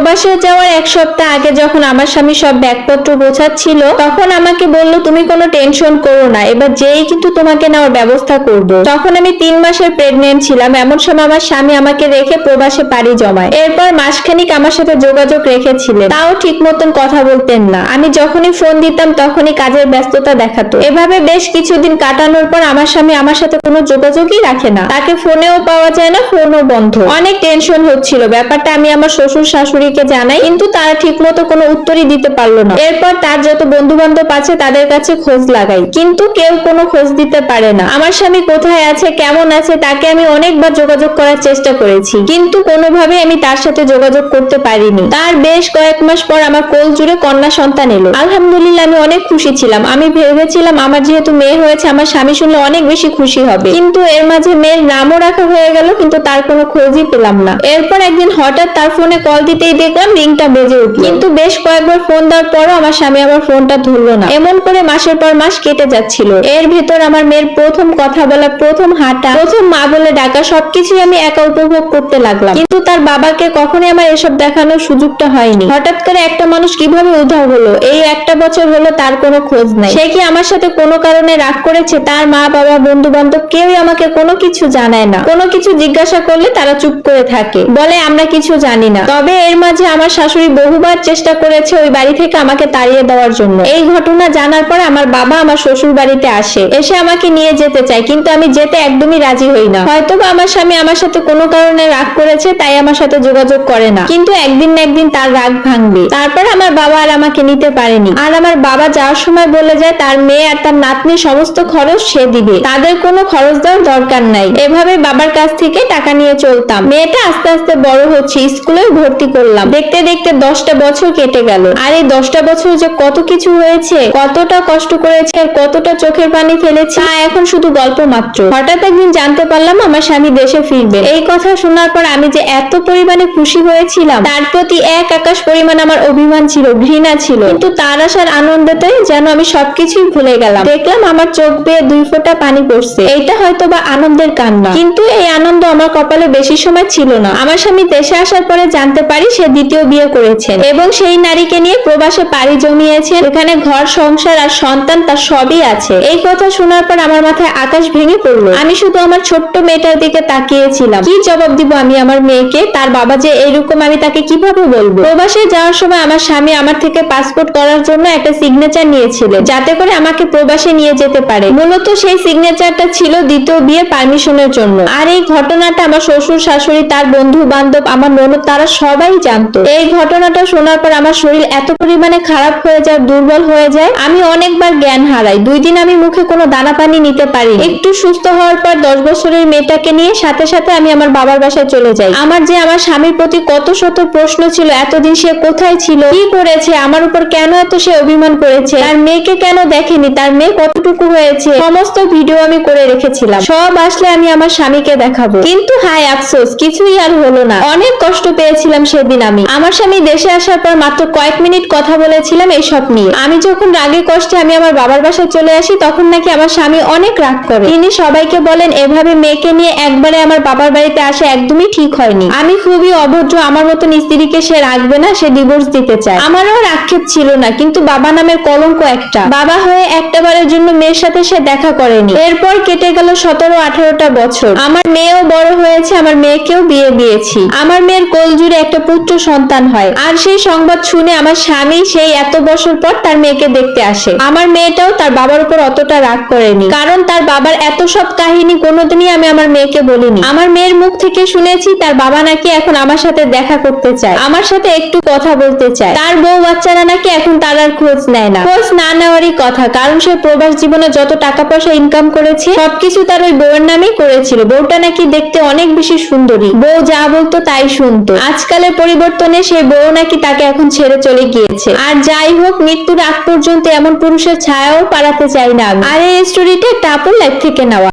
প্রবাসে যাওয়ার এক সপ্তাহ আগে যখন আমার স্বামী সব ব্যাগপত্র গোছাচ্ছিল, তখন আমাকে বলল, তুমি কোনো টেনশন করো না, এবার যেই কিন্তু তোমাকে নেওয়ার ব্যবস্থা করব। তখন আমি 3 মাসের প্রেগনেন্ট ছিলাম। এমন সময় আমার স্বামী আমাকে রেখে প্রবাসে পাড়ি জমায়। এরপর মাসখানিক আমার সাথে যোগাযোগ রেখেছিলেন, তাও ঠিক মতন কথা বলতেন না। আমি যখনই ফোন দিতাম তখনই কাজের ব্যস্ততা দেখাতো। এভাবে বেশ কিছুদিন কাটানোর পর আমার স্বামী আমার সাথে কোনো যোগাযোগই রাখে না, তাকে ফোনেও পাওয়া যায় না, ফোনও বন্ধ। অনেক টেনশন হচ্ছিল। ব্যাপারটা আমি আমার শ্বশুর শাশুড়িকে জানাই, কিন্তু তারা ঠিক মতো কোনো উত্তরই দিতে পারলো না। এরপর তার যত বন্ধু বান্ধব আছে তাদের কাছে খোঁজ লাগাই, কিন্তু কেউ কোনো খোঁজ দিতে পারে না। আমার স্বামী কোথায় আছে, কেমন আছে, তাকে আমি অনেকবার যোগাযোগ করার চেষ্টা করেছি, কিন্তু কোনোভাবে আমি তার সাথে যোগাযোগ করতে পারিনি। তার বেশ কয়েক মাস পর আমার কোল জুড়ে কন্যা সন্তান এলো। আলহামদুলিল্লাহ, আমি অনেক খুশি ছিলাম। আমি ভেবেছিলাম আমার যেহেতু মেয়ে হয়েছে, আমার স্বামী শুনলে অনেক বেশি খুশি হবে, কিন্তু এর মাঝে মেয়ের নামও রাখা হয়ে গেল, কিন্তু তার কোনো খোঁজই পেলাম না। এরপর একদিন হঠাৎ তার ফোনে কল দিতেই দেখলাম রিংটা বেজে উঠল, কিন্তু বেশ কয়েকবার ফোন দেওয়ার পরও আমার স্বামী আমার ফোনটা ধরলো না। এমন করে মাসের পর মাস কেটে যাচ্ছিল। এর ভেতর আমার মেয়ের প্রথম কথা বলা, প্রথম হাঁটা, প্রথম মা বলে ডাকা, সবকিছুই আমি একা উপভোগ করতে লাগলাম। কিন্তু তার বাবাকে কখনোই আমার এসব দেখানোর সুযোগটা হয়নি। হঠাৎ করে একটা মানুষ কিভাবে উধাও হলো, এই একটা বছর হলো তার কোনো খোঁজ নাই। সে কি আমার সাথে কোনো কারণে রাগ করেছে? তার মা বাবা বন্ধু বান্ধব কেউই আমাকে কোনো কিছু জানায় না। কোনো কিছু জিজ্ঞাসা করলে তারা চুপ করে থাকে, বলে আমরা কিছু জানি না। তবে এর মাঝে আমার শাশুড়ি বহুবার চেষ্টা করেছে ওই বাড়ি থেকে আমাকে তাড়িয়ে দেওয়ার জন্য। এই ঘটনা জানার পর আমার বাবা আমার শ্বশুর বাড়িতে আসে, এসে আমাকে নিয়ে যেতে চায়, কিন্তু আমি যেতে একদমই রাজি হই না। হয়তোবা আমার স্বামী আমার সাথে কোনো কারণে রাগ করেছে, তাই আমার সাথে যোগাযোগ করে না, কিন্তু একদিন না একদিন তার রাগ ভাঙবে। তারপর আমার বাবা আর আমাকে নিতে পারেনি। আর আমার বাবা যাওয়ার সময় বলে যায় তার মেয়ে আর তার নাতনির সমস্ত খরচ সে দিবে, তাদের কোনো খরচ দেওয়ার দরকার নাই। এভাবে বাবার কাছ থেকে টাকা নিয়ে চলতাম। মেয়েটা আস্তে আস্তে বড় হচ্ছে, স্কুলে ভর্তি করলাম। দেখতে দেখতে 10টা বছর কেটে গেল। আর এই 10টা বছর যে কত কিছু হয়েছে, কতটা কষ্ট করেছে, কতটা চোখের পানি ফেলেছে, তা এখন শুধু গল্প মাত্র। হঠাৎ একদিন জানতে পারলাম আমার স্বামী দেশে ফিরবে। এই কথা শোনার পর আমি যে এত পরিমাণে খুশি হয়েছিলাম, তার প্রতি এক আকাশ পরিমাণ আমার অভিমান ছিল, ঘৃণা ছিল। কিন্তু তার আসার আনন্দতে যেন আমি সবকিছুই ভুলে গেলাম। দেখলাম আমার চোখ বেয়ে 2 ফোঁটা পানি পড়ছে। এইটা হয়তো বা আনন্দের কান্না, কিন্তু এই আনন্দ আমার কপালে বেশি সময় ছিল না। আমার স্বামী দেশে আসার পরে জানতে পারি সে দ্বিতীয় বিয়ে করেছেন এবং সেই নারীকে নিয়ে প্রবাসে পাড়ি জমিয়েছেন। এখানে ঘর সংসার আর সন্তান তার সবই আছে। এই কথা শোনার পর আমার মাথায় আকাশ ভেঙে পড়লো। আমি শুধু আমার ছোট্ট মেয়েটার দিকে তাকিয়েছিলাম। কি জবাব দিব আমি আমার মেয়েকে? তার বাবা যে এইরকম, আমি তাকে কিভাবে বলবো? প্রবাসে যাওয়ার সময় আমার স্বামী আমার থেকে পাসপোর্ট করার জন্য একটা সিগনেচার নিয়েছিলেন, যাতে করে আমাকে প্রবাসে নিয়ে যেতে পারে। মূলত সেই সিগনেচারটা ছিল দ্বিতীয় বিয়ের পারমিশনের জন্য। আর এই ঘটনাটা আমার শ্বশুর শাশুড়ি, তার বন্ধু বান্ধব, আমার ননদ, তারা সবাই জানতো। এই ঘটনাটা শোনার পর আমার শরীর এত পরিমাণে খারাপ হয়ে যায়, দুর্বল হয়ে যায়, আমি অনেকবার জ্ঞান হারাই। 2 দিন আমি মুখে কোনো দানা পানি নিতে পারি। একটু সুস্থ হওয়ার পর 10 বছরের মেয়েটাকে নিয়ে সাথে সাথে আমি আমার বাবার বাসায় চলে যাই। আমার যে আমার স্বামীর প্রতি কত শত প্রশ্ন ছিল, এতদিন সে কোথায় ছিল, কি করেছে, আমার উপর কেন এত সে অভিমান করেছে, তার মেয়েকে কেন দেখেনি, তার মেয়ে কতটুকু হয়েছে, সমস্ত ভিডিও আমি করে রেখেছিলাম। সব আসলে আমি আমার স্বামীকে দেখাবো। কিন্তু হায় আফসোস, কিছুই আর হলো না। অনেক কষ্ট পেয়েছিলাম সেদিন আমি। আমার স্বামী দেশে আসার পর মাত্র কয়েক মিনিট কথা বলেছিলাম এইসব নিয়ে। আমি যখন রাগে কষ্টে আমি আমার বাবার বাসায় চলে আসি, তখন নাকি আমার স্বামী অনেক রাগ করে। তিনি সবাইকে বলেন এভাবে মেয়েকে নিয়ে একবারে আমার বাবার বাড়িতে আসা একদমই ঠিক হয়নি। আমি খুবই অভদ্র, আমার মতন স্ত্রীকে সে রাখবে না, সে ডিভোর্স দিতে চায়। আমারও আর আক্ষেপ ছিল না, কিন্তু বাবা নামের কলঙ্ক একটা। বাবা হয়ে একটাবারের জন্য মেয়ের সাথে সে দেখা করেনি। এরপর কেটে গেল 17-18টা বছর। আমার মেয়েও বড় হয়েছে, আমার মেয়েকেও বিয়ে দিয়েছি। আমার মেয়ের কোল জুড়ে একটা পুত্র সন্তান হয়। আর সেই সংবাদ শুনে আমার স্বামী সেই এত বছর পর তার মেয়েকে দেখতে আসে। আমার মেয়েটাও তার বাবার উপর অতটা রাগ করেনি, কারণ তার বাবার এত সব কাহিনী কোনোদিনই আমি আমার মেয়েকে বলিনি। আমার মেয়ের মুখ থেকে শুনেছি তার বাবা নাকি এখন আমার সাথে দেখা করতে চায়, আমার সাথে একটু কথা বলতে চায়। তার বউ বাচ্চারা নাকি এখন তার আর খোঁজ নেয় না। খোঁজ না নেওয়ারই কথা, কারণ সে প্রবাস জীবনে যত টাকা পয়সা ইনকাম করেছে সবকিছু তার ওই বউয়ের নামেই করেছিল। বউটা নাকি দেখতে অনেক বেশি সুন্দরী, বউ যা বলতো তাই শুনতো। আজকালের পরিবর্তনে সেই বউ নাকি তাকে এখন ছেড়ে চলে গিয়েছে। আর যাই হোক, মৃত্যুর আগ পর্যন্ত এমন পুরুষের ছায়াও পাড়াতে চাই না আমি। আর এই স্টোরিটা একটা আপুর লাইফ থেকে নেওয়া।